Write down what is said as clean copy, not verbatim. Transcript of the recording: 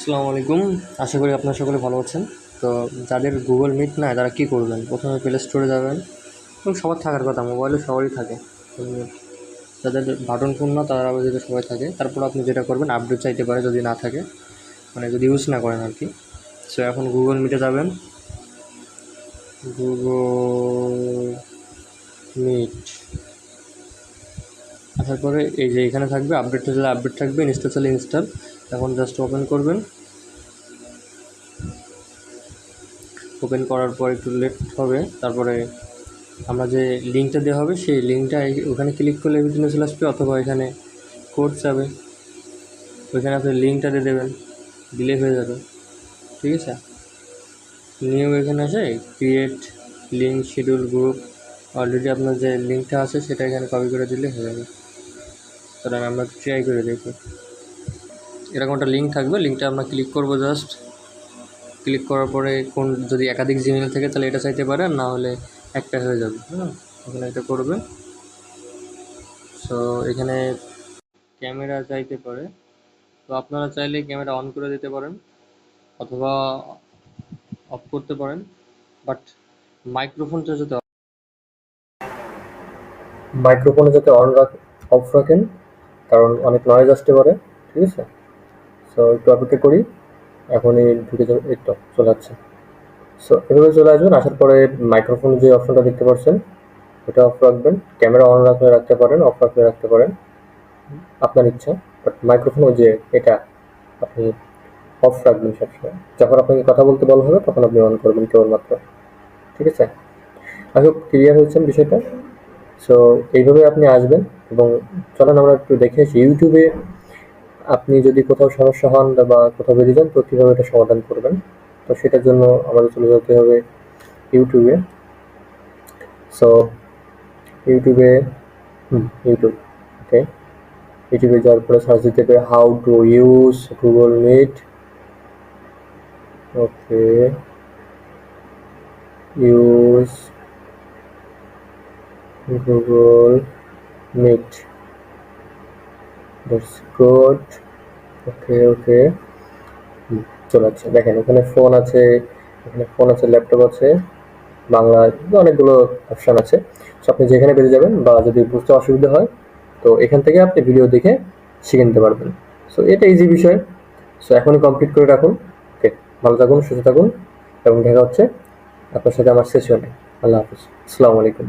আসসালামু আলাইকুম। আশা করি আপনারা সকলে ভালো আছেন। তো যাদের গুগল মিট নাই তারা কী করবেন? প্রথমে প্লে স্টোরে যাবেন এবং সবার থাকার কথা, মোবাইলে সবারই থাকে। যাদের বাটন ফোন না তারা যদি সবাই থাকে, তারপর আপনি যেটা করবেন আপডেট চাইতে পারে যদি না থাকে, মানে যদি ইউজ না করেন আর কি। সো এখন গুগল মিটে যাবেন, গুগল মিট আসার পরে এই যে এখানে থাকবে আপডেট চাইলে আপডেট থাকবে, ইনস্টল চাইলে ইনস্টল। এখন জাস্ট ওপেন করবেন। ওপেন করার পর একটু লেট হবে, তারপরে আমরা যে লিঙ্কটা দেওয়া হবে সেই লিঙ্কটা ওখানে ক্লিক করলে এভিটিনে চলে আসবে, অথবা এখানে কোড যাবে, ওইখানে আপনি লিঙ্কটা দিয়ে দেবেন, দিলে হয়ে যাবে। ঠিক আছে, নিউ এখানে আসে create link schedule group, already আপনার যে লিঙ্কটা আছে সেটা এখানে কপি করে দিলে হয়ে যাবে। কারণ আমরা ট্রাই করে দেখি, এরকম একটা লিঙ্ক থাকবে, লিঙ্কটা আমরা ক্লিক করবো। জাস্ট ক্লিক করার পরে কোন যদি একাধিক জিমেল থেকে তাহলে এটা চাইতে পারে, না হলে একটা হয়ে যাবে। হ্যাঁ, এখানে এটা করবে। সো এখানে ক্যামেরা চাইতে পারে, তো আপনারা চাইলে ক্যামেরা অন করে দিতে পারেন অথবা অফ করতে পারেন, বাট মাইক্রোফোনটা যাতে অফ রাখেন, কারণ অনেক নয়েজ আসতে পারে। ঠিক আছে, সো একটু অপেক্ষা করি, এখনই ঢুকে যাবে, এই তো চলে আসছে। সো এভাবে চলে আসবেন, আসার পরে মাইক্রোফোন যে অপশনটা দেখতে পাচ্ছেন ওটা অফ রাখবেন। ক্যামেরা অন রাখলে রাখতে পারেন, অফ রাখলে রাখতে পারেন, আপনার ইচ্ছা। বাট মাইক্রোফোন যে এটা আপনি অফ রাখবেন সবসময়, যখন আপনাকে কথা বলতে বলা হবে তখন আপনি অন করবেন কেবলমাত্র। ঠিক আছে, আই হোপ ক্লিয়ার হয়েছেন বিষয়টা। সো এইভাবে আপনি আসবেন এবং চলেন আমরা একটু দেখে আসি ইউটিউবে আপনি যদি কোথাও সমস্যা হন বা কোথাও বেরিয়ে যান তো কীভাবে এটা সমাধান করবেন। তো সেটার জন্য আমাদের চলে যেতে হবে ইউটিউবে। সো ইউটিউবে ইউটিউব, ওকে, ইউটিউবে যাওয়ার পরে সার্চ দিতে হবে how to use Google Meet. Okay, use Google Meet, that's good. Okay okay, চলে আসছে। দেখেন এখানে ফোন আছে, ল্যাপটপ আছে, বাংলা, অনেকগুলো অপশান আছে। সো আপনি যেখানে বেরিয়ে যাবেন বা যদি বুঝতে অসুবিধা হয় তো এখান থেকে আপনি ভিডিও দেখে শিখে নিতে পারবেন। সো এটা ইজি বিষয়। সো এখনই কমপ্লিট করে রাখুন। ওকে, ভালো থাকুন, সুস্থ থাকুন এবং দেখা হচ্ছে আপনার সাথে আমার সেশনে। আল্লাহ হাফিজ, আসসালামু আলাইকুম।